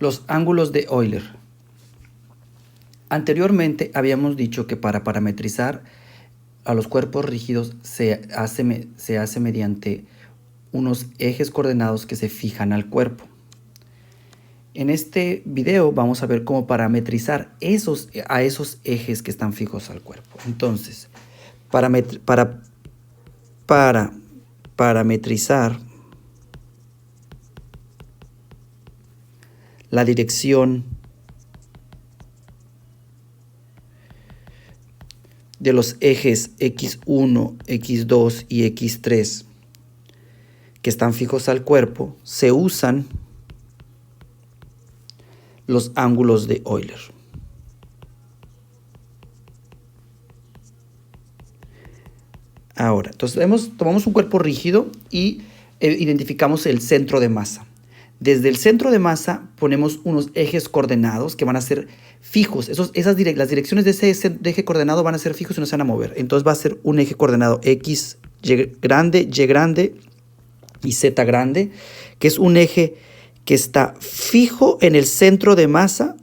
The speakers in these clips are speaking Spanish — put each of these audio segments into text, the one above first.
Los ángulos de Euler. Anteriormente habíamos dicho que para parametrizar a los cuerpos rígidos se hace mediante unos ejes coordenados que se fijan al cuerpo. En este video vamos a ver cómo parametrizar a esos ejes que están fijos al cuerpo. Entonces, para parametrizar la dirección de los ejes X1, X2 y X3 que están fijos al cuerpo, se usan los ángulos de Euler. Ahora, entonces tomamos un cuerpo rígido y identificamos el centro de masa. Desde el centro de masa ponemos unos ejes coordenados que van a ser fijos. Las direcciones de ese eje coordenado van a ser fijos y no se van a mover. Entonces va a ser un eje coordenado X grande, Y grande y Z grande, que es un eje que está fijo en el centro de masa.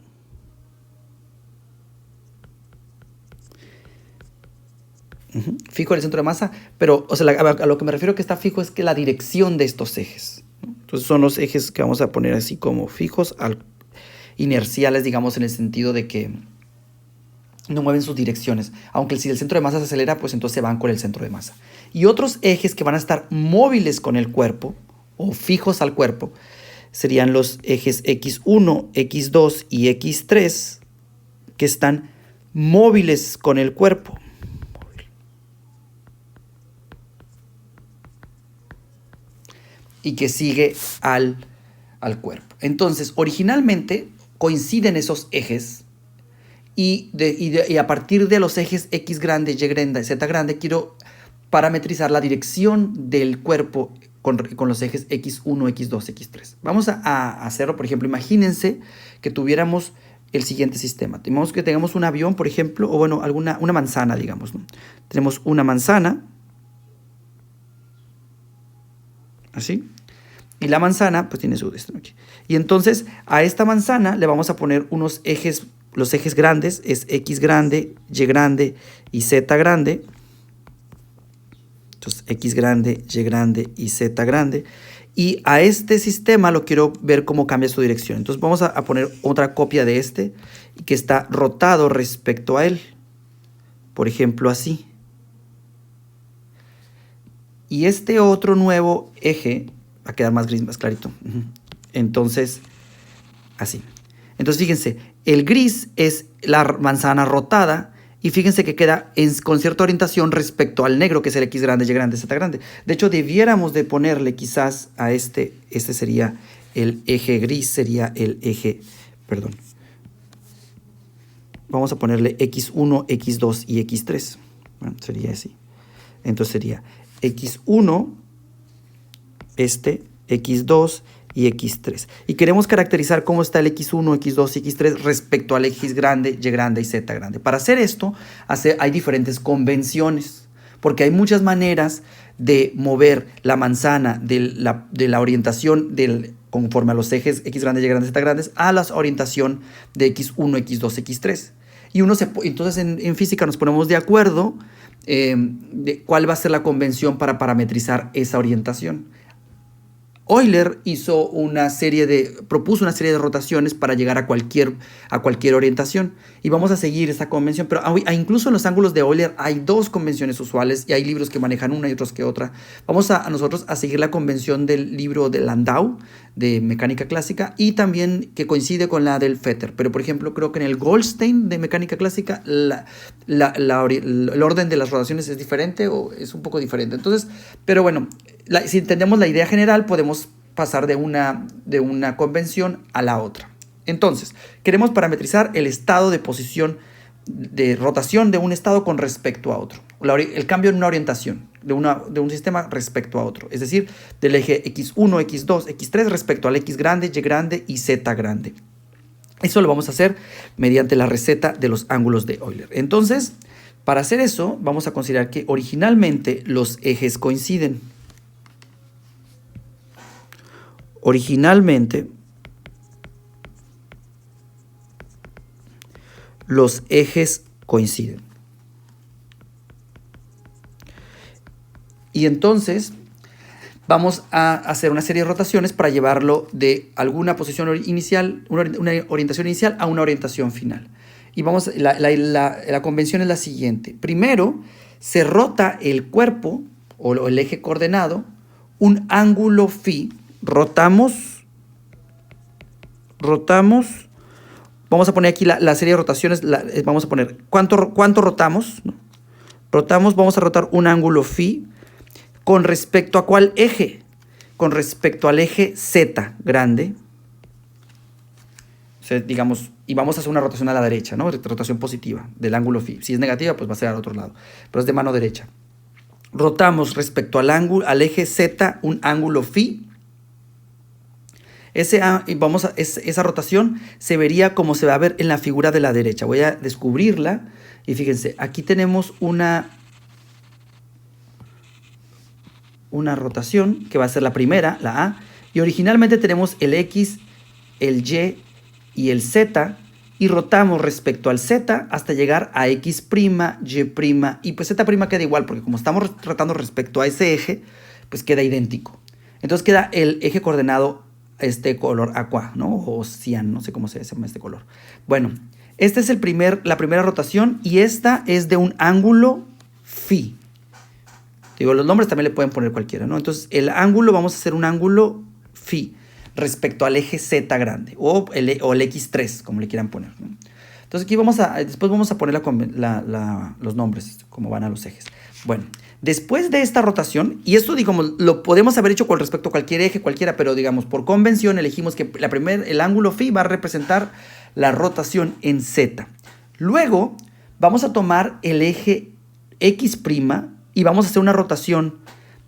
Fijo en el centro de masa, pero a lo que me refiero que está fijo es que la dirección de estos ejes, ¿no? Entonces son los ejes que vamos a poner así como fijos, inerciales, digamos, en el sentido de que no mueven sus direcciones. Aunque si el centro de masa se acelera, pues entonces se van con el centro de masa. Y otros ejes que van a estar móviles con el cuerpo o fijos al cuerpo serían los ejes X1, X2 y X3 que están móviles con el cuerpo. Y que sigue al cuerpo. Entonces, originalmente coinciden esos ejes y a partir de los ejes X grande, Y grande, Z grande, quiero parametrizar la dirección del cuerpo con los ejes X1, X2, X3. Vamos a hacerlo, por ejemplo, imagínense que tuviéramos el siguiente sistema. Tenemos que tengamos un avión, por ejemplo, o bueno, una manzana, digamos, ¿no? Tenemos una manzana, así. Y la manzana, pues tiene su destino aquí. Y entonces a esta manzana le vamos a poner unos ejes, los ejes grandes, es X grande, Y grande y Z grande. Entonces X grande, Y grande y Z grande. Y a este sistema lo quiero ver cómo cambia su dirección. Entonces vamos a poner otra copia de este que está rotado respecto a él. Por ejemplo, así. Y este otro nuevo eje va a quedar más gris, más clarito. Entonces, así. Entonces, fíjense, el gris es la manzana rotada y fíjense que queda con cierta orientación respecto al negro, que es el X grande, Y grande, Z grande. De hecho, debiéramos de ponerle quizás a este sería el eje gris, sería el eje, perdón. Vamos a ponerle X1, X2 y X3. Bueno, sería así. Entonces sería X1, X2 y X3. Y queremos caracterizar cómo está el X1, X2 y X3 respecto al X grande, Y grande y Z grande. Para hacer esto, hay diferentes convenciones, porque hay muchas maneras de mover la manzana de la orientación conforme a los ejes X grande, Y grande, Z grandes a la orientación de X1, X2, X3. Y entonces en física nos ponemos de acuerdo de cuál va a ser la convención para parametrizar esa orientación. Euler propuso una serie de rotaciones para llegar a cualquier orientación y vamos a seguir esta convención, pero incluso en los ángulos de Euler hay dos convenciones usuales y hay libros que manejan una y otros que otra. Vamos nosotros a seguir la convención del libro de Landau de mecánica clásica y también que coincide con la del Fetter, pero por ejemplo creo que en el Goldstein de mecánica clásica el orden de las rotaciones es diferente o es un poco diferente. Entonces, pero bueno, si entendemos la idea general, podemos pasar de una convención a la otra. Entonces, queremos parametrizar el estado de posición de rotación de un estado con respecto a otro. El cambio en una orientación de un sistema respecto a otro. Es decir, del eje X1, X2, X3 respecto al X grande, Y grande y Z grande. Eso lo vamos a hacer mediante la receta de los ángulos de Euler. Entonces, para hacer eso, vamos a considerar que originalmente los ejes coinciden. Originalmente los ejes coinciden. Y entonces vamos a hacer una serie de rotaciones para llevarlo de alguna posición inicial, una orientación inicial a una orientación final. Y vamos, la convención es la siguiente. Primero se rota el cuerpo o el eje coordenado un ángulo phi. Rotamos. Vamos a poner aquí la serie de rotaciones. Vamos a poner cuánto rotamos. ¿No? Rotamos, vamos a rotar un ángulo phi. ¿Con respecto a cuál eje? Con respecto al eje Z grande. O sea, digamos, y vamos a hacer una rotación a la derecha, ¿no? Rotación positiva del ángulo phi. Si es negativa, pues va a ser al otro lado. Pero es de mano derecha. Rotamos respecto al eje Z un ángulo phi. Esa rotación se vería como se va a ver en la figura de la derecha. Voy a descubrirla. Y fíjense, aquí tenemos una rotación que va a ser la primera, la A, y originalmente tenemos el X, el Y y el Z, y rotamos respecto al Z hasta llegar a X', Y', y pues Z' queda igual, porque como estamos rotando respecto a ese eje, pues queda idéntico. Entonces queda el eje coordenado este color aqua, ¿no? O cian, no sé cómo se llama este color. Bueno, esta es la primera rotación, y esta es de un ángulo phi. Digo, los nombres también le pueden poner cualquiera, ¿no? Entonces, el ángulo, vamos a hacer un ángulo phi respecto al eje Z grande, o el X3, como le quieran poner, ¿no? Entonces, aquí después vamos a poner los nombres, como van a los ejes. Bueno, después de esta rotación, y esto, digamos, lo podemos haber hecho con respecto a cualquier eje, cualquiera, pero, digamos, por convención elegimos que el ángulo phi va a representar la rotación en Z. Luego, vamos a tomar el eje X', y vamos a hacer una rotación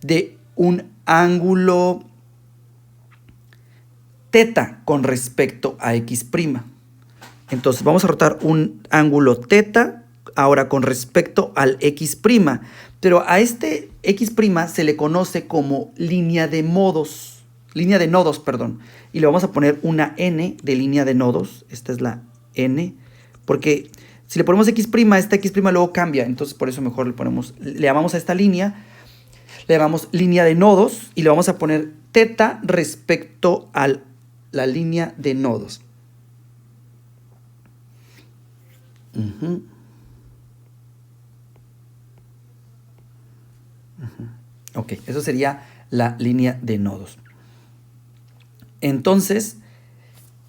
de un ángulo θ con respecto a X'. Entonces vamos a rotar un ángulo θ ahora con respecto al X'. Pero a este X' se le conoce como línea de nodos, y le vamos a poner una N de línea de nodos. Esta es la N, porque si le ponemos X', esta X' luego cambia. Entonces por eso mejor le llamamos a esta línea, le llamamos línea de nodos, y le vamos a poner θ respecto a la línea de nodos. Ok, eso sería la línea de nodos. Entonces,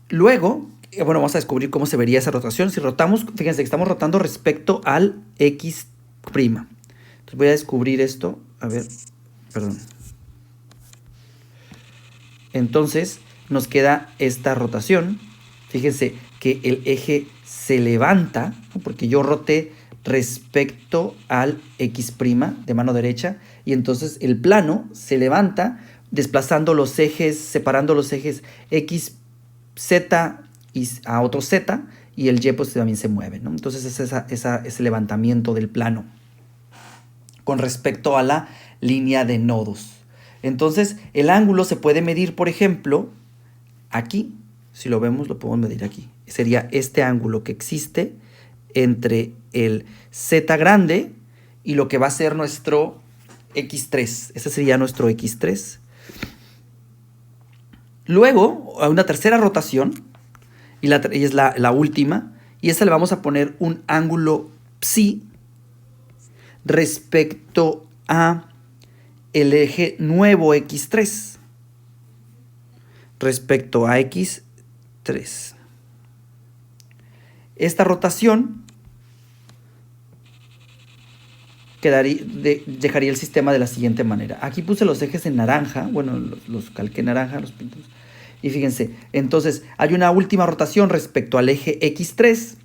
luego, bueno, vamos a descubrir cómo se vería esa rotación. Si rotamos, fíjense que estamos rotando respecto al X'. Entonces voy a descubrir esto. A ver, perdón. Entonces nos queda esta rotación. Fíjense que el eje se levanta, ¿no? Porque yo roté respecto al X' de mano derecha, y entonces el plano se levanta desplazando los ejes, separando los ejes X, Z y a otro Z, y el Y pues también se mueve, ¿no? Entonces es ese levantamiento del plano con respecto a la línea de nodos. Entonces el ángulo se puede medir, por ejemplo, aquí. Si lo vemos, lo podemos medir aquí. Sería este ángulo que existe entre el Z grande y lo que va a ser nuestro X'. Este sería nuestro X'. Luego, una tercera rotación, y es la última, y esta le vamos a poner un ángulo psi respecto a el eje nuevo X'. Respecto a X'. Esta rotación dejaría el sistema de la siguiente manera. Aquí puse los ejes en naranja, bueno, los calqué en naranja, los pintos. Y fíjense, entonces hay una última rotación respecto al eje X'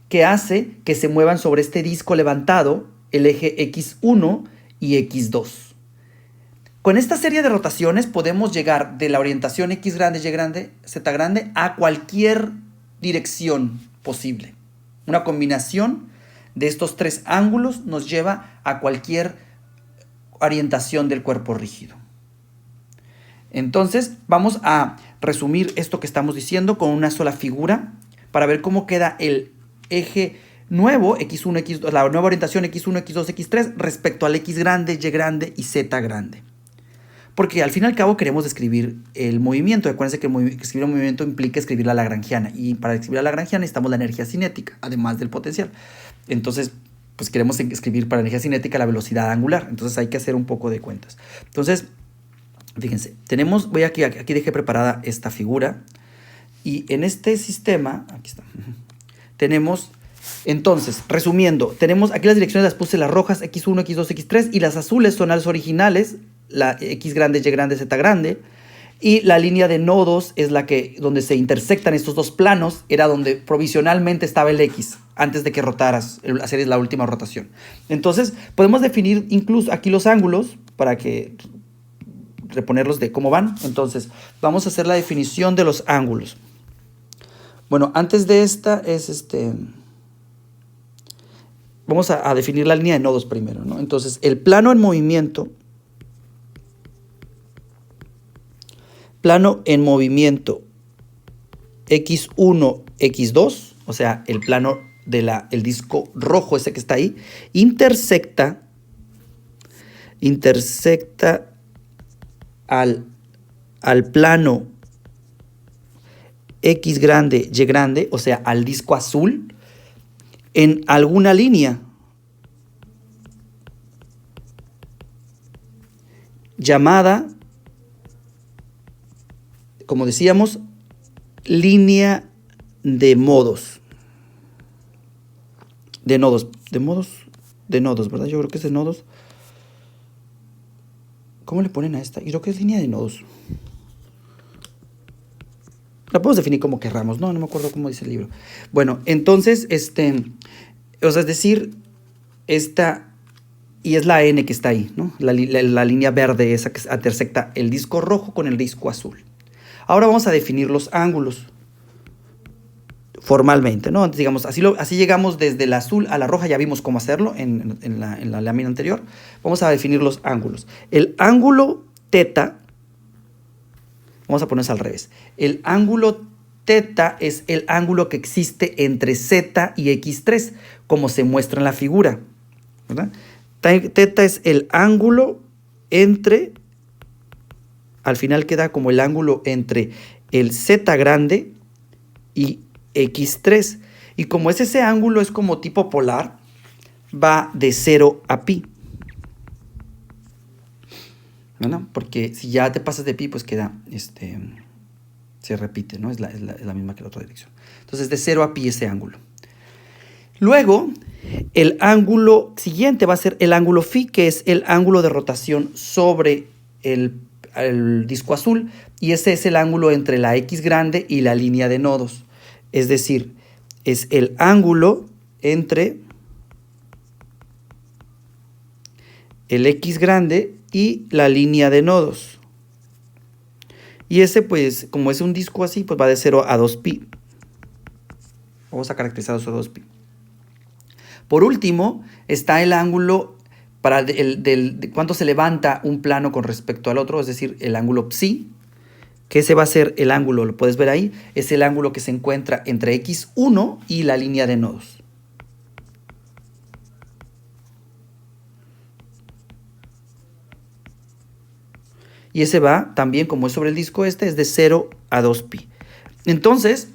que hace que se muevan sobre este disco levantado el eje X1 y X2. Con esta serie de rotaciones podemos llegar de la orientación X grande, Y grande, Z grande a cualquier dirección posible. Una combinación de estos tres ángulos nos lleva a cualquier orientación del cuerpo rígido. Entonces vamos a resumir esto que estamos diciendo con una sola figura para ver cómo queda el eje nuevo, x1, x2, la nueva orientación x1, x2, x3 respecto al x grande, y grande y z grande. Porque al fin y al cabo queremos describir el movimiento. Acuérdense que escribir un movimiento implica escribir la lagrangiana. Y para escribir la lagrangiana necesitamos la energía cinética, además del potencial. Entonces, pues queremos escribir para energía cinética la velocidad angular. Entonces hay que hacer un poco de cuentas. Entonces, fíjense, aquí dejé preparada esta figura. Y en este sistema, aquí está, tenemos, entonces, resumiendo, tenemos aquí las direcciones, las puse las rojas, x1, x2, x3, y las azules son las originales, la x grande, y grande, z grande, y la línea de nodos es la que, donde se intersectan estos dos planos, era donde provisionalmente estaba el x, antes de que rotaras, hacer la última rotación. Entonces, podemos definir incluso aquí los ángulos, para que reponerlos de cómo van. Entonces, vamos a hacer la definición de los ángulos. Bueno, antes de esta es vamos a definir la línea de nodos primero, ¿no? Entonces, el plano en movimiento x1, x2, o sea, el plano del disco rojo ese que está ahí, intersecta al plano x grande, y grande, o sea, al disco azul, en alguna línea llamada, como decíamos, línea de modos. De nodos, ¿verdad? Yo creo que es de nodos. ¿Cómo le ponen a esta? Yo creo que es línea de nodos. La podemos definir como querramos, no me acuerdo cómo dice el libro. Bueno, entonces, o sea, es decir, esta, y es la N que está ahí, ¿no? La línea verde esa que intersecta el disco rojo con el disco azul. Ahora vamos a definir los ángulos formalmente, ¿no? Entonces, digamos, así llegamos desde el azul a la roja, ya vimos cómo hacerlo en la lámina anterior. Vamos a definir los ángulos. El ángulo teta, vamos a ponerse al revés. El ángulo teta es el ángulo que existe entre z y x3, como se muestra en la figura, ¿verdad? Teta es el ángulo entre, al final queda como el ángulo entre el z grande y x3. Y como ese ángulo es como tipo polar, va de 0 a pi. ¿No? Porque si ya te pasas de pi, pues queda, se repite, ¿no? Es la misma que la otra dirección. Entonces, de 0 a pi ese ángulo. Luego, el ángulo siguiente va a ser el ángulo phi, que es el ángulo de rotación sobre el disco azul, y ese es el ángulo entre la x grande y la línea de nodos. Es decir, es el ángulo entre el x grande y la línea de nodos. Y ese, pues, como es un disco así, pues va de 0 a 2pi. Vamos a caracterizar eso a 2pi. Por último, está el ángulo para de cuánto se levanta un plano con respecto al otro, es decir, el ángulo psi, que ese va a ser el ángulo, lo puedes ver ahí, es el ángulo que se encuentra entre x1 y la línea de nodos. Y ese va también, como es sobre el disco es de 0 a 2pi. Entonces,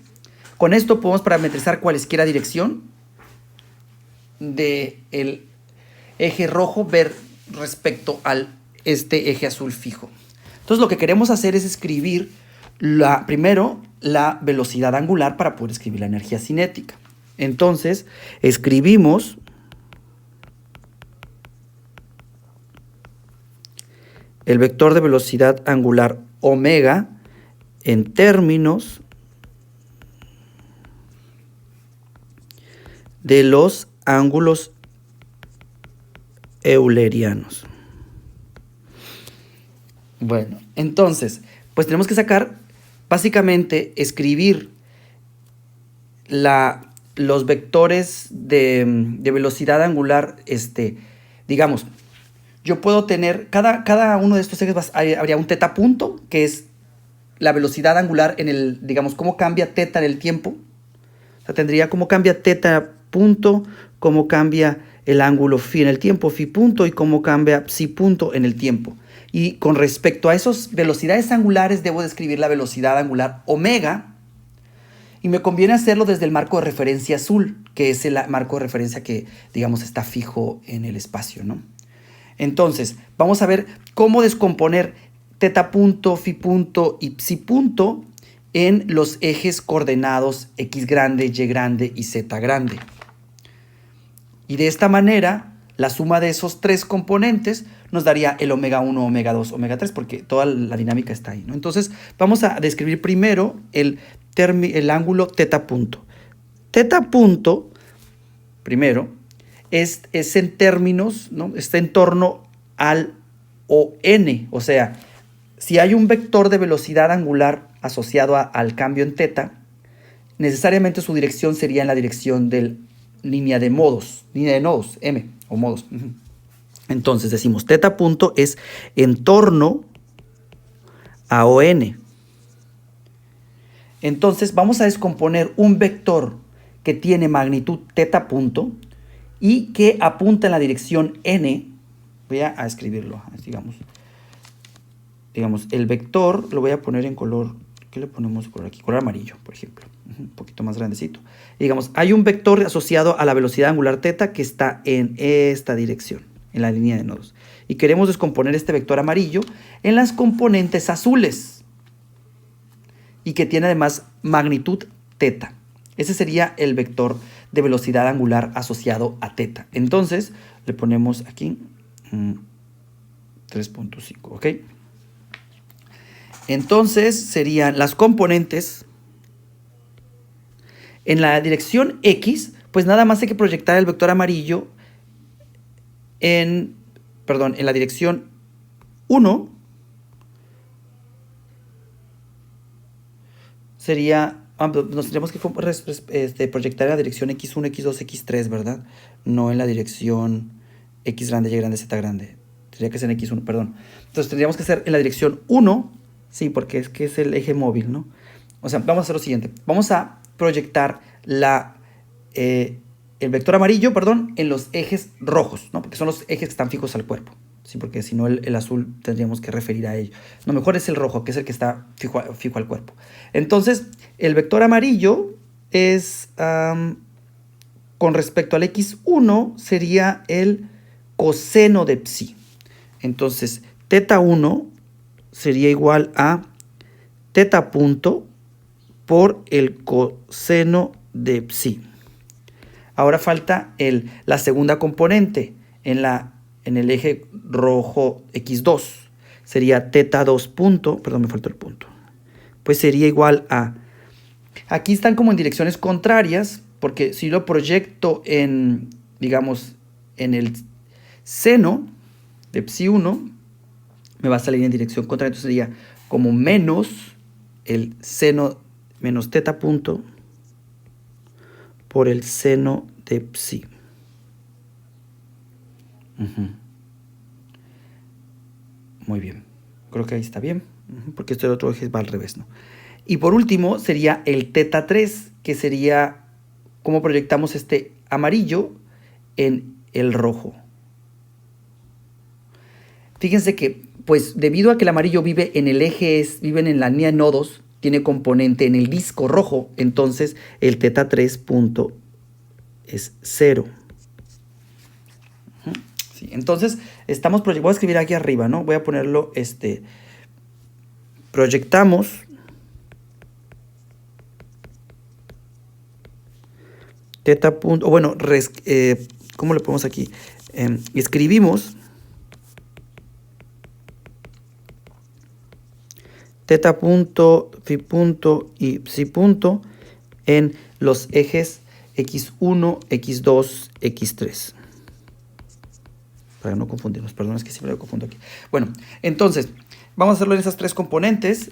con esto podemos parametrizar cualesquiera dirección del eje rojo ver respecto al eje azul fijo. Entonces, lo que queremos hacer es escribir primero la velocidad angular para poder escribir la energía cinética. Entonces, escribimos el vector de velocidad angular omega en términos de los ángulos eulerianos. Bueno, entonces, pues tenemos que sacar, básicamente, escribir los vectores de velocidad angular, digamos, yo puedo tener, cada uno de estos ejes habría un teta punto, que es la velocidad angular digamos, cómo cambia teta en el tiempo. O sea, tendría cómo cambia teta punto, cómo cambia el ángulo phi en el tiempo, phi punto, y cómo cambia psi punto en el tiempo. Y con respecto a esas velocidades angulares, debo describir la velocidad angular omega, y me conviene hacerlo desde el marco de referencia azul, que es el marco de referencia que, digamos, está fijo en el espacio, ¿no? Entonces, vamos a ver cómo descomponer teta punto, phi punto y psi punto en los ejes coordenados x grande, y grande y z grande. Y de esta manera, la suma de esos tres componentes nos daría el omega 1, omega 2, omega 3, porque toda la dinámica está ahí, ¿no? Entonces, vamos a describir primero el ángulo teta punto. Teta punto, primero, es en términos, ¿no? Está en torno al ON, o sea, si hay un vector de velocidad angular asociado al cambio en teta, necesariamente su dirección sería en la dirección de línea de nodos, M, o modos. Entonces decimos, teta punto es en torno a ON. Entonces vamos a descomponer un vector que tiene magnitud teta punto y que apunta en la dirección n. Voy a escribirlo, digamos, el vector lo voy a poner en color, ¿qué le ponemos de color aquí? Color amarillo, por ejemplo, un poquito más grandecito. Y digamos, hay un vector asociado a la velocidad angular teta que está en esta dirección, en la línea de nodos. Y queremos descomponer este vector amarillo en las componentes azules y que tiene además magnitud teta. Ese sería el vector de velocidad angular asociado a teta. Entonces, le ponemos aquí 3.5, ¿ok? Entonces, serían las componentes en la dirección X, pues nada más hay que proyectar el vector amarillo en la dirección 1, sería, nos tendríamos que proyectar en la dirección X1, X2, X3, ¿verdad? No en la dirección X grande, Y grande, Z grande. Tendría que ser en X1, perdón. Entonces tendríamos que ser en la dirección 1, sí, porque es el eje móvil, ¿no? O sea, vamos a hacer lo siguiente. Vamos a proyectar el vector amarillo, en los ejes rojos, ¿no? Porque son los ejes que están fijos al cuerpo. Sí, porque si no el azul tendríamos que referir a ello. No, mejor es el rojo, que es el que está fijo al cuerpo. Entonces, el vector amarillo es, con respecto al x1, sería el coseno de psi. Entonces, teta 1 sería igual a teta punto por el coseno de psi. Ahora falta la segunda componente en el eje rojo x2. Sería teta 2 punto, perdón, me faltó el punto. Pues sería igual a, aquí están como en direcciones contrarias, porque si lo proyecto en, digamos, en el seno de psi 1, me va a salir en dirección contraria, entonces sería como menos el seno menos teta punto por el seno de psi. Muy bien. Creo que ahí está bien, porque este otro eje va al revés, ¿no? Y por último sería el teta 3, que sería cómo proyectamos este amarillo en el rojo. Fíjense que, pues debido a que el amarillo vive en el eje, viven en la línea de nodos, tiene componente en el disco rojo, entonces el teta 3 punto es 0. Sí, entonces voy a escribir aquí arriba, ¿no? Voy a ponerlo, proyectamos teta punto, bueno, ¿cómo le ponemos aquí? Escribimos teta punto, phi punto y psi punto en los ejes x1, x2, x3. Para no confundirnos, perdón, es que siempre lo confundo aquí. Bueno, entonces, vamos a hacerlo en esas tres componentes.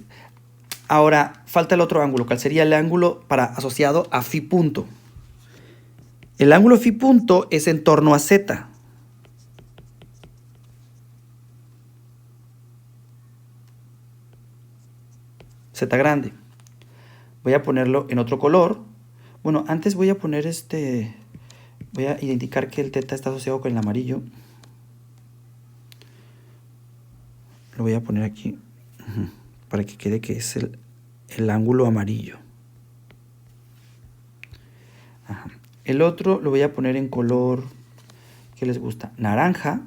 Ahora, falta el otro ángulo, cuál sería el ángulo asociado a phi punto. El ángulo phi punto es en torno a z. Z grande. Voy a ponerlo en otro color, Bueno, antes voy a poner voy a identificar que el teta está asociado con el amarillo. Lo voy a poner aquí para que quede que es el ángulo amarillo. Ajá. El otro lo voy a poner en color, ¿qué les gusta? Naranja.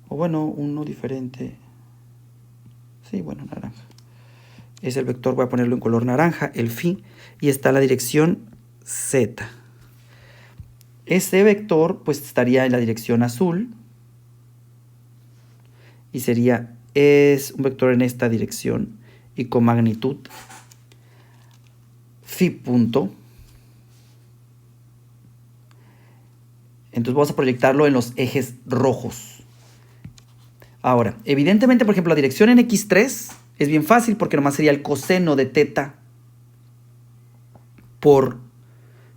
O bueno, uno diferente. Sí, bueno, naranja. Es el vector, voy a ponerlo en color naranja, el phi, y está la dirección z. Este vector pues estaría en la dirección azul y es un vector en esta dirección y con magnitud phi punto. Entonces vamos a proyectarlo en los ejes rojos. Ahora, evidentemente, por ejemplo, la dirección en x3 es bien fácil porque nomás sería el coseno de teta por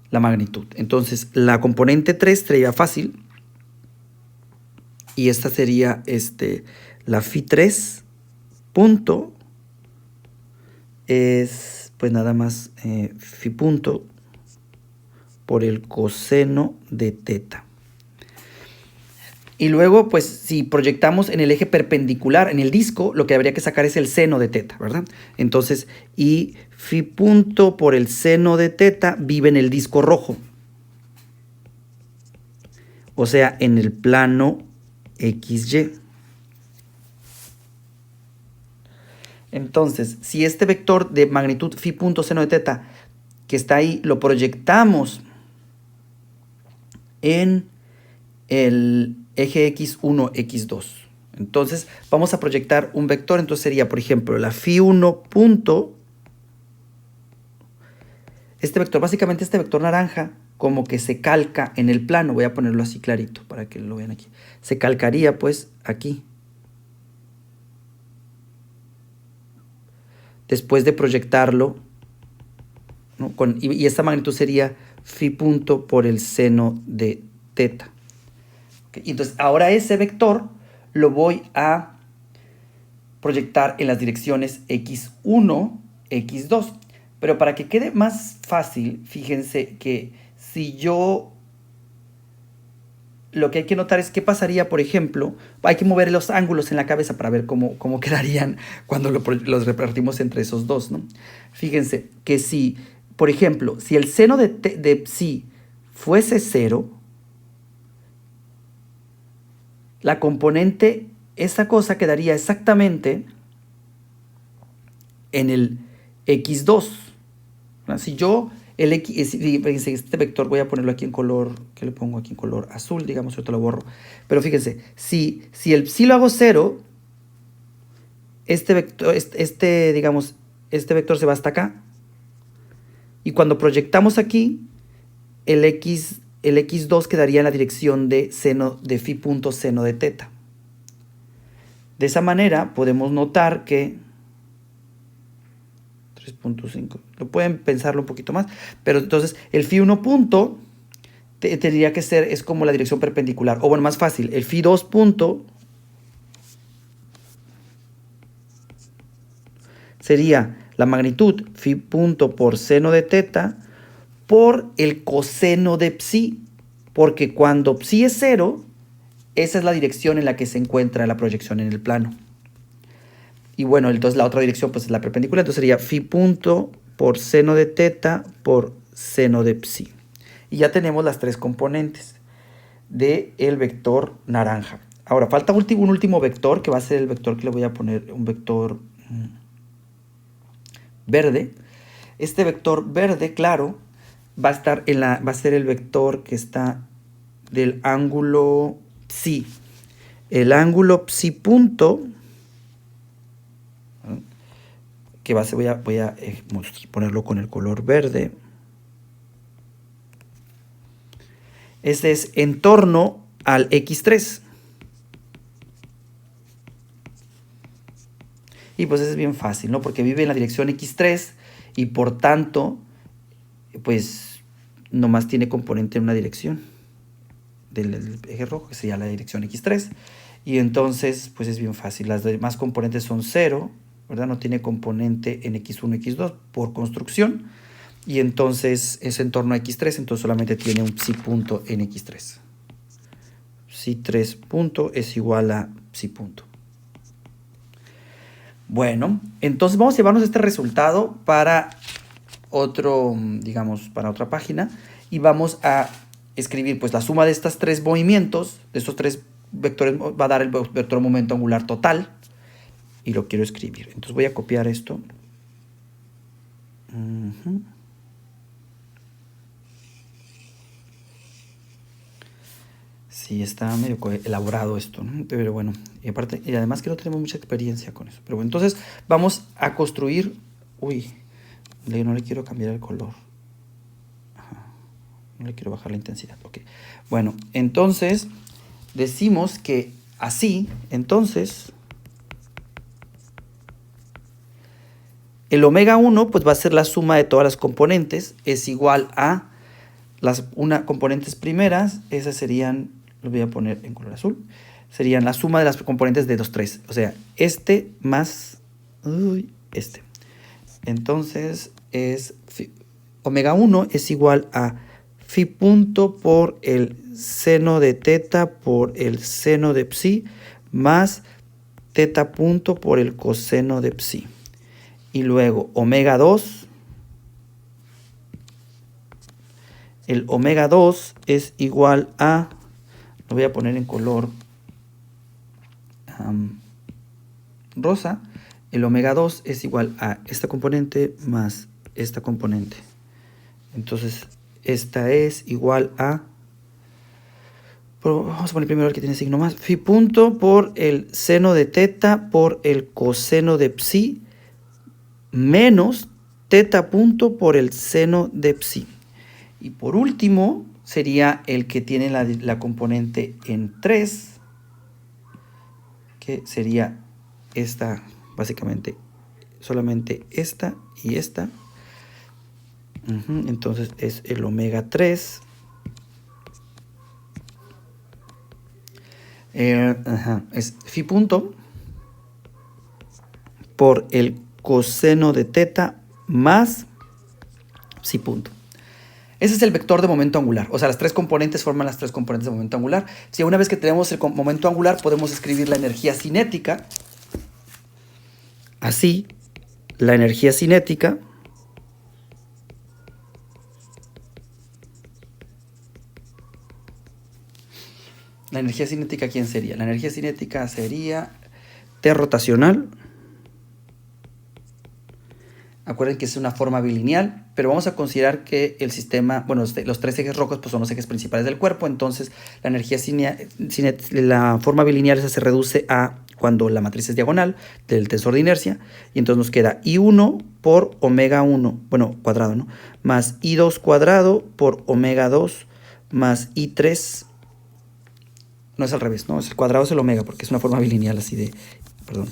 la magnitud. Entonces, la componente 3 sería fácil. Y esta sería la phi 3 punto es pues nada más phi punto por el coseno de teta. Y luego, pues, si proyectamos en el eje perpendicular, en el disco, lo que habría que sacar es el seno de teta, ¿verdad? Entonces, y phi punto por el seno de teta vive en el disco rojo. O sea, en el plano XY. Entonces, si este vector de magnitud phi punto seno de teta que está ahí, lo proyectamos en el eje x1, x2. Entonces, vamos a proyectar un vector. Entonces sería, por ejemplo, la phi1 punto. Este vector, básicamente este vector naranja, como que se calca en el plano. Voy a ponerlo así clarito para que lo vean aquí. Se calcaría, pues, aquí. Después de proyectarlo, ¿no? Y esta magnitud sería phi punto por el seno de teta. ¿Okay? Entonces, ahora ese vector lo voy a proyectar en las direcciones x1, x2. Pero para que quede más fácil, fíjense que si yo... Lo que hay que notar es qué pasaría, por ejemplo, hay que mover los ángulos en la cabeza para ver cómo quedarían cuando los repartimos entre esos dos, ¿no? Fíjense que si, por ejemplo, si el seno de psi fuese 0, la componente, esa cosa quedaría exactamente en el x2. ¿No? Si yo... este vector voy a ponerlo aquí en color, ¿qué le pongo aquí en color azul? Digamos, yo te lo borro. Pero fíjense, si lo hago 0, este vector, digamos, este vector se va hasta acá. Y cuando proyectamos aquí, el x2 quedaría en la dirección de seno de phi punto seno de teta. De esa manera podemos notar que 3.5. Lo pueden pensarlo un poquito más. Pero entonces el phi 1 punto tendría que ser, es como la dirección perpendicular. O bueno, más fácil, el phi 2 punto sería la magnitud phi punto por seno de teta por el coseno de psi. Porque cuando psi es 0, esa es la dirección en la que se encuentra la proyección en el plano. Y bueno, entonces la otra dirección pues es la perpendicular. Entonces sería phi punto por seno de teta por seno de psi. Y ya tenemos las tres componentes del vector naranja. Ahora, falta un último vector, que va a ser el vector que le voy a poner, un vector verde. Este vector verde, claro, va a ser el vector que está del ángulo psi. El ángulo psi punto... que voy a ponerlo con el color verde. Este es en torno al x3. Y pues es bien fácil, ¿no? Porque vive en la dirección x3 y por tanto, pues nomás tiene componente en una dirección del eje rojo, que sería la dirección x3. Y entonces, pues es bien fácil. Las demás componentes son 0, ¿verdad? No tiene componente en x1, x2 por construcción. y entonces es en torno a x3, entonces solamente tiene un psi punto en x3. Psi 3 punto es igual a psi punto. Bueno, entonces vamos a llevarnos este resultado para otro, digamos, para otra página, y vamos a escribir pues la suma de estos tres movimientos, de estos tres vectores, va a dar el vector momento angular total, y lo quiero escribir. Entonces voy a copiar esto. Sí, está medio elaborado esto, ¿no? Pero bueno, y aparte, y además que no tenemos mucha experiencia con eso. Pero bueno, entonces vamos a construir. Uy, no le quiero cambiar el color. Ajá. No le quiero bajar la intensidad. Ok. Bueno, entonces decimos que así, entonces, el omega 1 pues va a ser la suma de todas las componentes, es igual a las componentes primeras, esas serían, lo voy a poner en color azul, serían la suma de las componentes de los tres, o sea, este más este. Entonces es omega 1 es igual a phi punto por el seno de teta por el seno de psi más teta punto por el coseno de psi. Y luego omega 2, el omega 2 es igual a, lo voy a poner en color rosa, el omega 2 es igual a esta componente más esta componente. Entonces esta es igual a, vamos a poner primero el que tiene signo más, phi punto por el seno de teta por el coseno de psi menos teta punto por el seno de psi. Y por último sería el que tiene la componente en 3, que sería esta, básicamente solamente esta y esta. Entonces es el omega 3. Es phi punto por el coseno de teta más psi punto. Ese es el vector de momento angular. O sea, las tres componentes forman las tres componentes de momento angular. Si una vez que tenemos el momento angular, podemos escribir la energía cinética. Así, la energía cinética ¿quién sería? La energía cinética sería T rotacional. Acuerden que es una forma bilineal, pero vamos a considerar que el sistema, bueno, los tres ejes rojos pues son los ejes principales del cuerpo, entonces la energía la forma bilineal esa se reduce a cuando la matriz es diagonal del tensor de inercia, y entonces nos queda I1 por omega 1, bueno, cuadrado, ¿no? Más I2 cuadrado por omega 2 más I3, no es al revés, ¿no? El cuadrado es el omega, porque es una forma bilineal así de, perdón.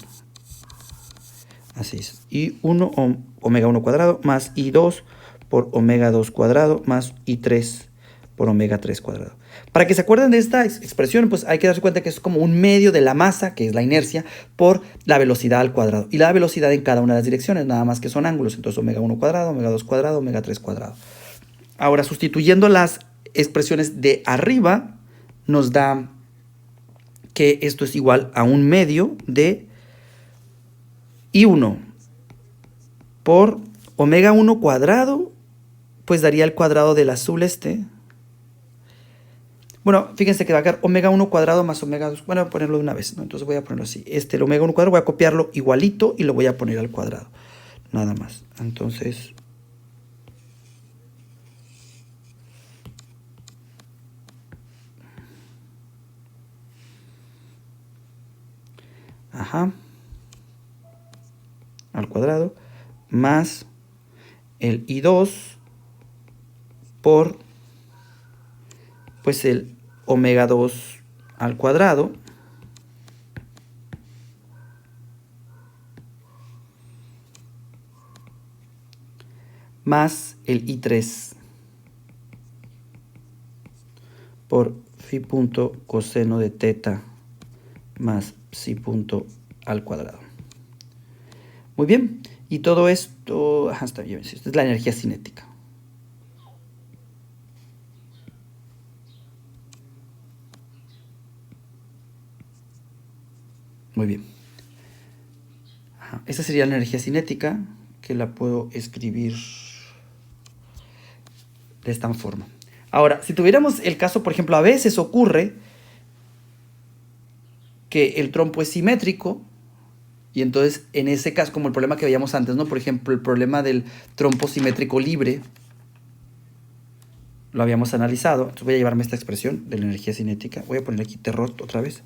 Así es. I1 omega 1 cuadrado más I2 por omega 2 cuadrado más I3 por omega 3 cuadrado. Para que se acuerden de esta expresión, pues hay que darse cuenta que es como un medio de la masa, que es la inercia, por la velocidad al cuadrado. Y la velocidad en cada una de las direcciones, nada más que son ángulos. Entonces omega 1 cuadrado, omega 2 cuadrado, omega 3 cuadrado. Ahora, sustituyendo las expresiones de arriba, nos da que esto es igual a un medio de I1 por omega 1 cuadrado, pues daría el cuadrado del azul este. Bueno, fíjense que va a quedar omega 1 cuadrado más omega 2. Bueno, voy a ponerlo de una vez, ¿no? Entonces voy a ponerlo así. El omega 1 cuadrado voy a copiarlo igualito y lo voy a poner al cuadrado. Nada más. Entonces, al cuadrado más el I2 por pues el omega 2 al cuadrado más el I3 por phi punto coseno de teta más psi punto al cuadrado. Muy bien, y todo esto, está bien, esta es la energía cinética. Muy bien. Ajá. Esa sería la energía cinética, que la puedo escribir de esta forma. Ahora, si tuviéramos el caso, por ejemplo, a veces ocurre que el trompo es simétrico, y entonces en ese caso, como el problema que veíamos antes, ¿no? Por ejemplo, el problema del trompo simétrico libre, lo habíamos analizado. Entonces voy a llevarme esta expresión de la energía cinética. Voy a poner aquí T-ROT otra vez.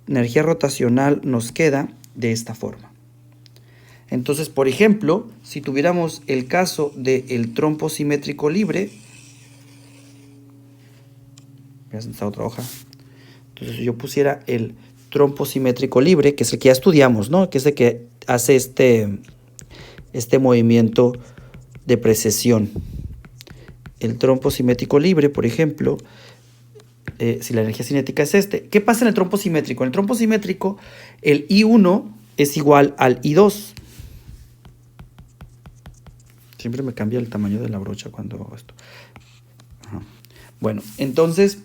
Energía rotacional nos queda de esta forma. Entonces, por ejemplo, si tuviéramos el caso del trompo simétrico libre, voy a sentar otra hoja. Entonces, si yo pusiera el trompo simétrico libre, que es el que ya estudiamos, ¿no? Que es el que hace este movimiento de precesión. El trompo simétrico libre, por ejemplo, si la energía cinética es ¿qué pasa en el trompo simétrico? En el trompo simétrico, el I1 es igual al I2. Siempre me cambia el tamaño de la brocha cuando hago esto. Ajá. Bueno, entonces,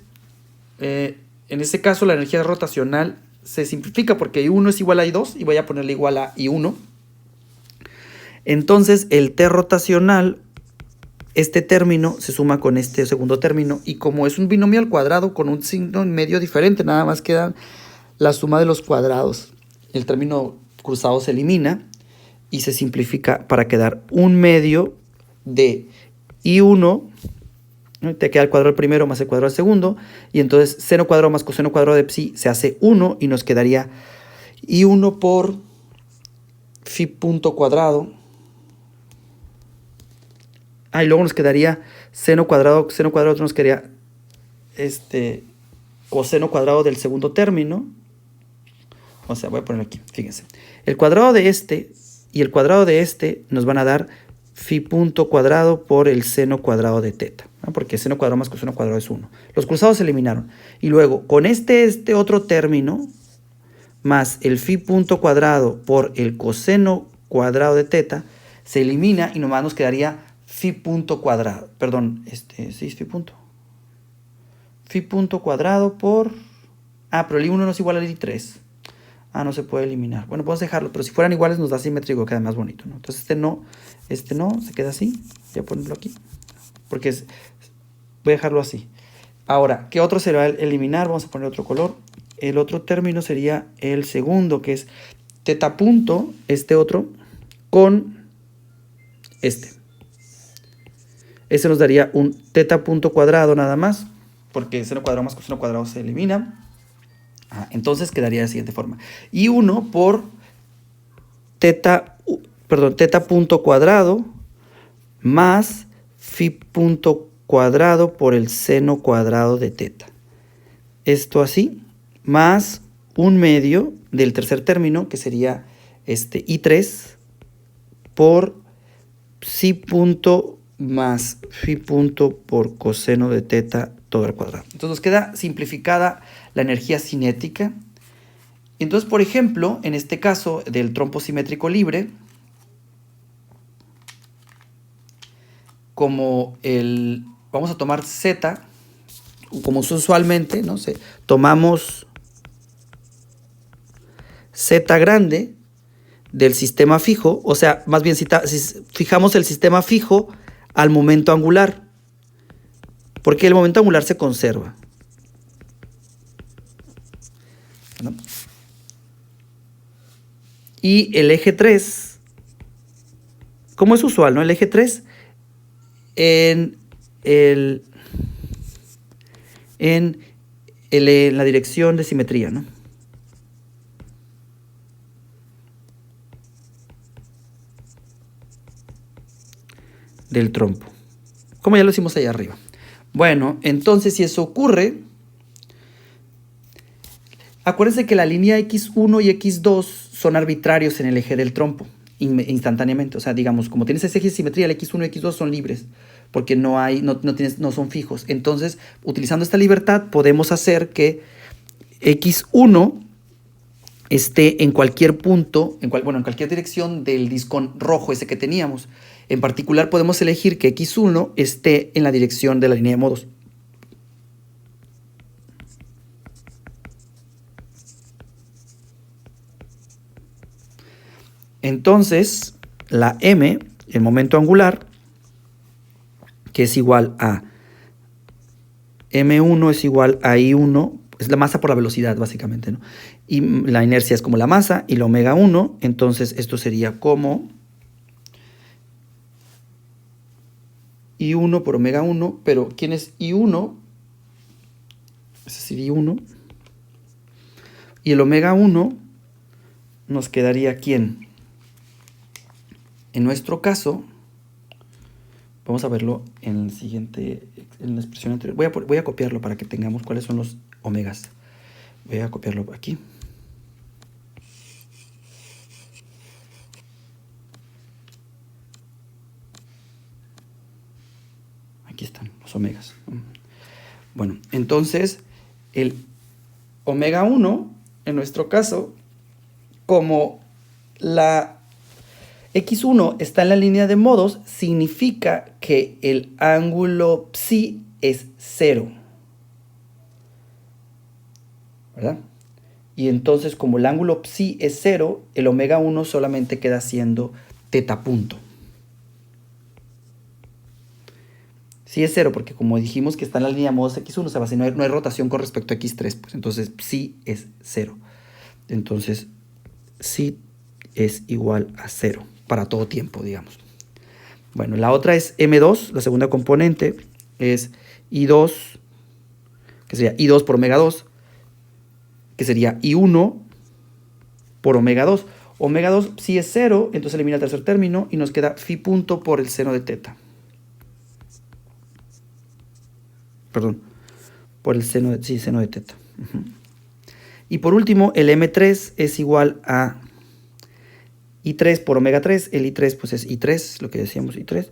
en este caso la energía rotacional se simplifica porque I1 es igual a I2 y voy a ponerle igual a I1. Entonces, el T rotacional, este término se suma con este segundo término, y como es un binomio al cuadrado con un signo en medio diferente, nada más queda la suma de los cuadrados. El término cruzado se elimina y se simplifica para quedar un medio de I1, ¿no? Te queda el cuadrado del primero más el cuadrado del segundo, y entonces seno cuadrado más coseno cuadrado de psi se hace 1 y nos quedaría I1 por phi punto cuadrado. Y luego nos quedaría seno cuadrado nos quedaría coseno cuadrado del segundo término. O sea, voy a poner aquí, fíjense. El cuadrado de este y el cuadrado de este nos van a dar phi punto cuadrado por el seno cuadrado de teta, ¿no? Porque seno cuadrado más coseno cuadrado es 1. Los cruzados se eliminaron. Y luego, con este otro término, más el phi punto cuadrado por el coseno cuadrado de teta, se elimina y nomás nos quedaría phi punto cuadrado. Perdón, sí es phi punto. Phi punto cuadrado por... pero el I1 no es igual al I3. No se puede eliminar. Bueno, podemos dejarlo, pero si fueran iguales nos da simétrico, queda más bonito, ¿no? Entonces este no, se queda así. Voy a ponerlo aquí, porque voy a dejarlo así. Ahora, ¿qué otro se va a eliminar? Vamos a poner otro color. El otro término sería el segundo, que es teta punto, otro, con este nos daría un teta punto cuadrado nada más, porque seno cuadrado más coseno cuadrado se elimina. Entonces quedaría de la siguiente forma. I1 por teta punto cuadrado más phi punto cuadrado por el seno cuadrado de teta. Esto así, más un medio del tercer término, que sería I3 por psi punto más phi punto por coseno de teta todo al cuadrado. Entonces nos queda simplificada la energía cinética. Entonces, por ejemplo, en este caso del trompo simétrico libre, como vamos a tomar Z, como usualmente, ¿no? Tomamos Z grande del sistema fijo, o sea, más bien si fijamos el sistema fijo al momento angular, porque el momento angular se conserva, ¿no? Y el eje 3, como es usual, ¿no? El eje 3 en la dirección de simetría, ¿no? Del trompo, como ya lo hicimos allá arriba. Bueno, entonces si eso ocurre, acuérdense que la línea X1 y X2 son arbitrarios en el eje del trompo, instantáneamente. O sea, digamos, como tienes ese eje de simetría, el X1 y X2 son libres, porque no son fijos. Entonces, utilizando esta libertad, podemos hacer que X1 esté en cualquier punto, en cualquier dirección del discón rojo ese que teníamos. En particular, podemos elegir que X1 esté en la dirección de la línea de modos. Entonces, la m, el momento angular, que es igual a m1 es igual a i1, es la masa por la velocidad básicamente, ¿no? Y la inercia es como la masa y la omega 1, entonces esto sería como I1 por omega 1, pero ¿quién es I1? Es decir, I1. Y el omega 1 nos quedaría ¿quién? En nuestro caso, vamos a verlo en el siguiente, en la expresión anterior. Voy a copiarlo para que tengamos cuáles son los omegas. Voy a copiarlo aquí. Aquí están los omegas. Bueno, entonces el omega 1, en nuestro caso, como la x1 está en la línea de modos, significa que el ángulo psi es 0. ¿Verdad? Y entonces, como el ángulo psi es 0, el omega 1 solamente queda siendo teta punto. Sí es 0, porque como dijimos que está en la línea de modos x1, o sea, no hay rotación con respecto a x3, pues entonces psi es 0. Entonces, psi es igual a 0 para todo tiempo, digamos. Bueno, la otra es m2, la segunda componente es i2, que sería i2 por omega 2, que sería i1 por omega 2. Omega 2 psi es 0, entonces elimina el tercer término y nos queda phi punto por el seno de teta. Perdón, por el seno de, sí, seno de teta. Y por último, el M3 es igual a I3 por omega 3. El I3 pues es I3, lo que decíamos I3,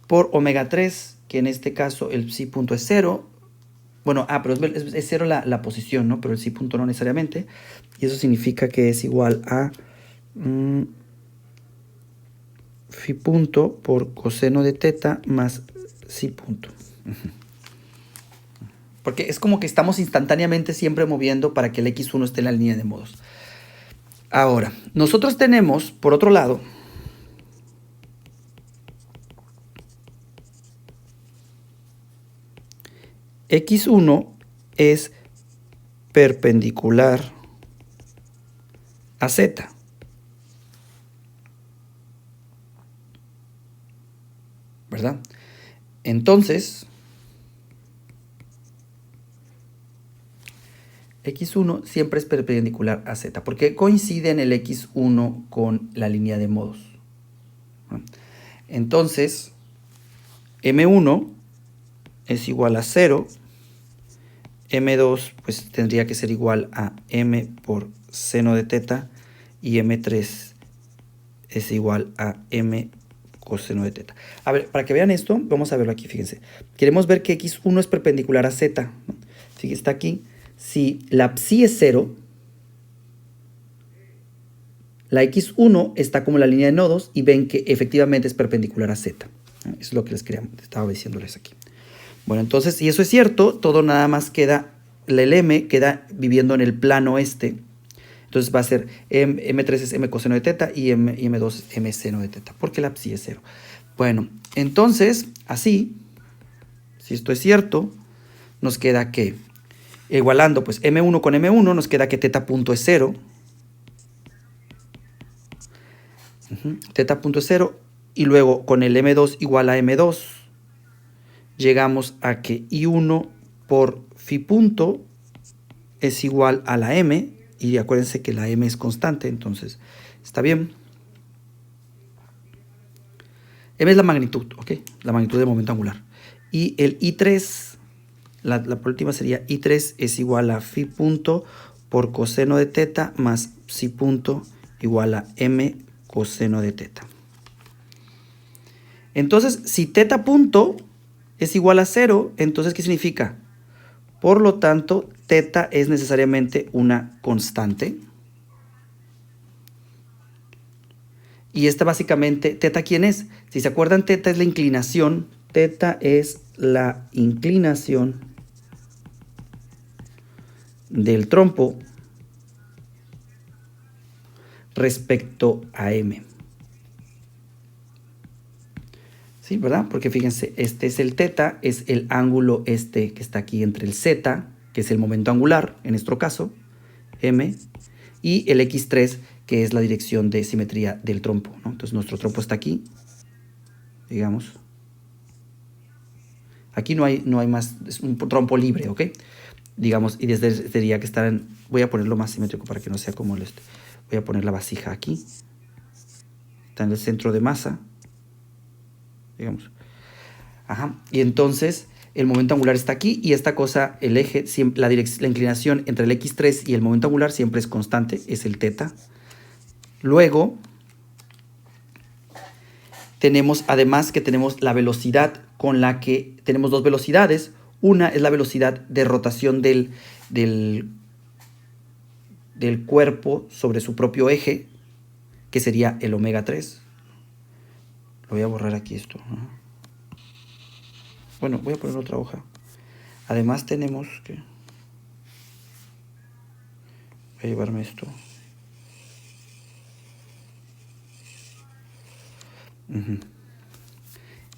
por omega 3, que en este caso el psi punto es 0. Bueno, pero es 0 la posición, ¿no? Pero el psi punto no necesariamente. Y eso significa que es igual a phi punto por coseno de teta más psi punto. Porque es como que estamos instantáneamente siempre moviendo para que el x1 esté en la línea de modos. Ahora, nosotros tenemos, por otro lado, x1 es perpendicular a z. ¿Verdad? Entonces, x1 siempre es perpendicular a z, porque coincide en el x1 con la línea de modos. Entonces, m1 es igual a 0, m2 pues tendría que ser igual a m por seno de teta y m3 es igual a m coseno de teta. A ver, para que vean esto, vamos a verlo aquí, fíjense. Queremos ver que x1 es perpendicular a z, ¿no? Si está aquí, si la psi es 0, la x1 está como la línea de nodos y ven que efectivamente es perpendicular a z. Eso es lo que estaba diciéndoles aquí. Bueno, entonces, si eso es cierto, todo nada más queda, el m queda viviendo en el plano este. Entonces va a ser m3 es m coseno de teta y m2 es m seno de teta, porque la psi es 0. Bueno, entonces, así, si esto es cierto, nos queda que, igualando pues m1 con m1, nos queda que teta punto es 0. Teta punto es 0. Y luego con el m2 igual a m2, llegamos a que i1 por phi punto es igual a la m. Y acuérdense que la m es constante, entonces está bien. M es la magnitud, ¿ok? La magnitud del momento angular. Y el I3, la última sería I3 es igual a phi punto por coseno de teta más psi punto igual a m coseno de teta. Entonces, si teta punto es igual a 0, entonces ¿qué significa? Por lo tanto, teta es necesariamente una constante. Y esta básicamente, teta, ¿quién es? Si se acuerdan, teta es la inclinación. Teta es la inclinación del trompo respecto a m. ¿Sí, verdad? Porque fíjense, este es el teta, es el ángulo este que está aquí entre el z, que es el momento angular, en nuestro caso, m, y el x3, que es la dirección de simetría del trompo, ¿no? Entonces nuestro trompo está aquí, digamos. Aquí no hay más, es un trompo libre, ¿ok? Digamos, y desde tendría que estar en, voy a ponerlo más simétrico para que no sea como el este. Voy a poner la vasija aquí. Está en el centro de masa, digamos. Ajá. Y entonces el momento angular está aquí y esta cosa, el eje, la inclinación entre el x3 y el momento angular siempre es constante, es el teta. Luego tenemos, además que tenemos la velocidad con la que tenemos dos velocidades. Una es la velocidad de rotación del cuerpo sobre su propio eje, que sería el omega 3. Lo voy a borrar aquí esto. Bueno, voy a poner otra hoja. Además tenemos que... Voy a llevarme esto.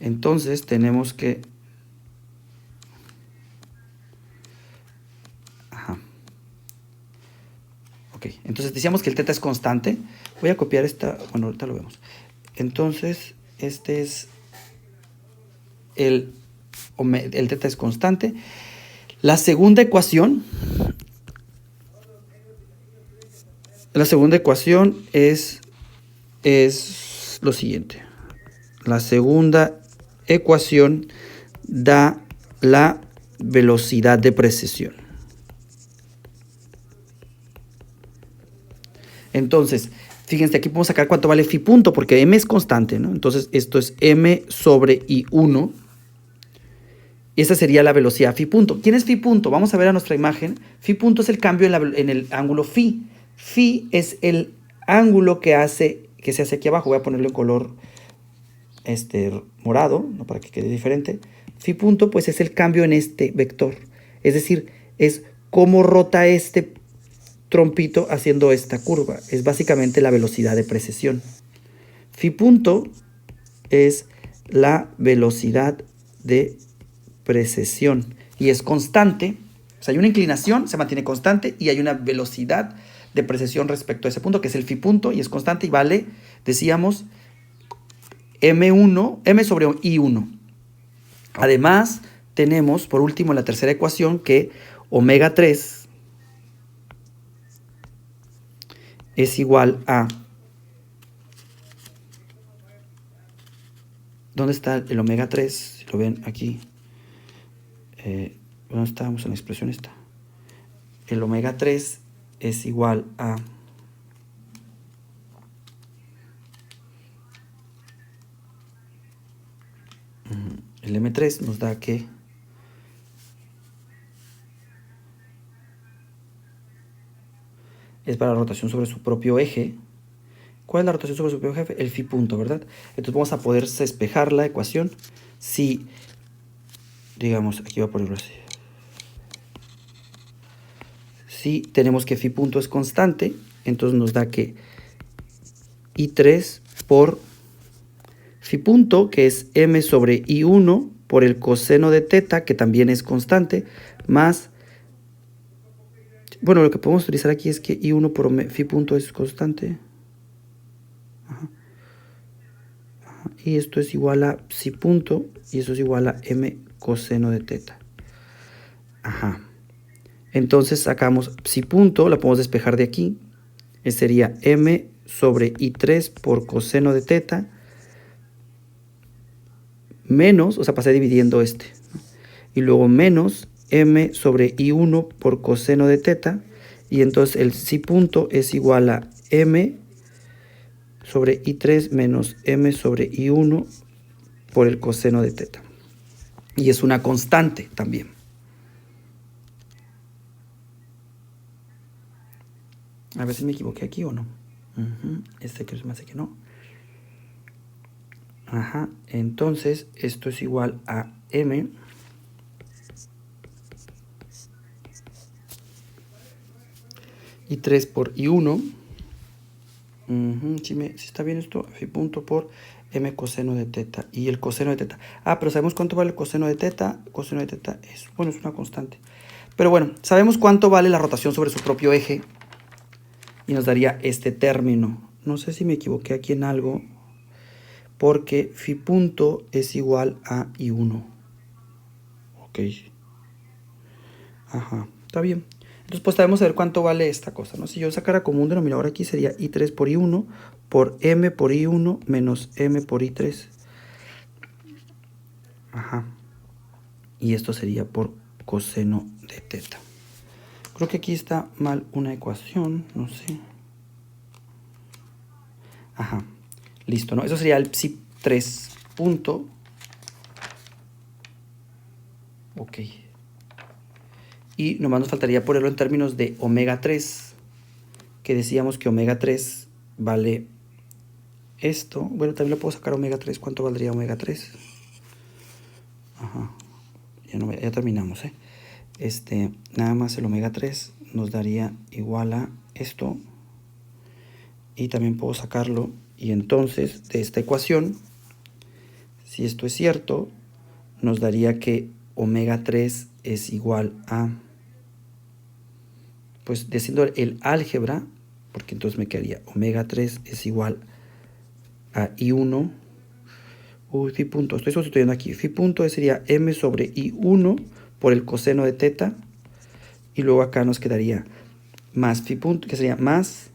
Entonces tenemos que... Ajá. Ok, entonces decíamos que el teta es constante. Voy a copiar esta... Bueno, ahorita lo vemos. Entonces, este es... El teta es constante. La segunda ecuación... La segunda ecuación es lo siguiente. La segunda ecuación da la velocidad de precesión. Entonces, fíjense, aquí podemos sacar cuánto vale phi punto, porque m es constante, ¿no? Entonces, esto es m sobre i1. Esa sería la velocidad phi punto. ¿Quién es phi punto? Vamos a ver a nuestra imagen. Phi punto es el cambio en el ángulo phi. Phi es el ángulo que se hace aquí abajo. Voy a ponerlo en color morado, ¿no? Para que quede diferente. Phi punto, pues, es el cambio en este vector. Es decir, es cómo rota este trompito haciendo esta curva. Es básicamente la velocidad de precesión. Phi punto es la velocidad de precesión y es constante. O sea, hay una inclinación, se mantiene constante, y hay una velocidad de precesión respecto a ese punto, que es el phi punto, y es constante y vale, decíamos, m sobre i1. Además, tenemos, por último, la tercera ecuación, que omega 3 es igual a... ¿Dónde está el omega 3? Si lo ven aquí. ¿Dónde estábamos en la expresión esta? El omega 3 es igual a... El M3 nos da que... es para la rotación sobre su propio eje. ¿Cuál es la rotación sobre su propio eje? El phi punto, ¿verdad? Entonces vamos a poder despejar la ecuación si, digamos, aquí voy a ponerlo así. Si tenemos que phi punto es constante, entonces nos da que I3 por phi punto, que es m sobre I1 por el coseno de teta, que también es constante, más... Bueno, lo que podemos utilizar aquí es que I1 por phi punto es constante. Ajá. Ajá. Y esto es igual a psi punto, y eso es igual a m coseno de teta. Ajá. Entonces sacamos psi punto, la podemos despejar de aquí. Sería m sobre i3 por coseno de teta menos, o sea, pasé dividiendo este, ¿no? Y luego menos m sobre i1 por coseno de teta. Y entonces el psi punto es igual a m sobre i3 menos m sobre i1 por el coseno de teta. Y es una constante también. A ver si me equivoqué aquí o no. Este que me hace que no. Ajá, entonces esto es igual a m i3 por i1. Si está bien esto, phi punto por m coseno de teta. Y el coseno de teta. Ah, pero sabemos cuánto vale el coseno de teta. El coseno de teta es, bueno, es una constante. Pero bueno, sabemos cuánto vale la rotación sobre su propio eje. Y nos daría este término. No sé si me equivoqué aquí en algo. Porque phi punto es igual a I1. Ok. Ajá, está bien. Entonces pues sabemos saber cuánto vale esta cosa, ¿no? Si yo sacara como un denominador aquí sería I3 por I1 por M por I1 menos M por I3. Ajá. Y esto sería por coseno de teta. Creo que aquí está mal una ecuación, no sé. Ajá. Listo, ¿no? Eso sería el psi3 punto. Ok. Y nomás nos faltaría ponerlo en términos de omega 3, que decíamos que omega 3 vale esto. Bueno, también lo puedo sacar omega 3. ¿Cuánto valdría omega 3? Ajá. Ya terminamos, ¿eh? Nada más el omega 3 nos daría igual a esto. Y también puedo sacarlo. Y entonces, de esta ecuación, si esto es cierto, nos daría que omega 3 es igual a, pues haciendo el álgebra, porque entonces me quedaría omega 3 es igual a I1. Phi punto, estoy sustituyendo aquí. Phi punto sería M sobre I1 por el coseno de teta. Y luego acá nos quedaría más phi punto, que sería más,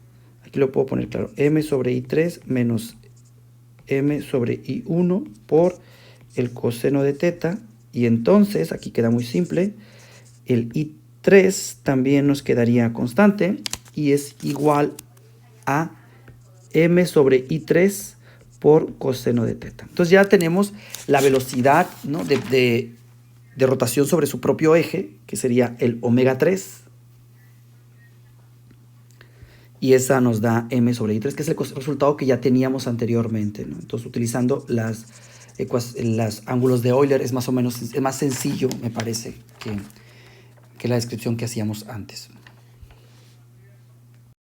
aquí lo puedo poner claro, M sobre I3 menos M sobre I1 por el coseno de teta. Y entonces, aquí queda muy simple, el I3 también nos quedaría constante y es igual a M sobre I3 por coseno de teta. Entonces ya tenemos la velocidad, ¿no? de rotación sobre su propio eje, que sería el omega 3. Y esa nos da M sobre I3, que es el resultado que ya teníamos anteriormente, ¿no? Entonces, utilizando los ángulos de Euler es más o menos, es más sencillo, me parece, que la descripción que hacíamos antes.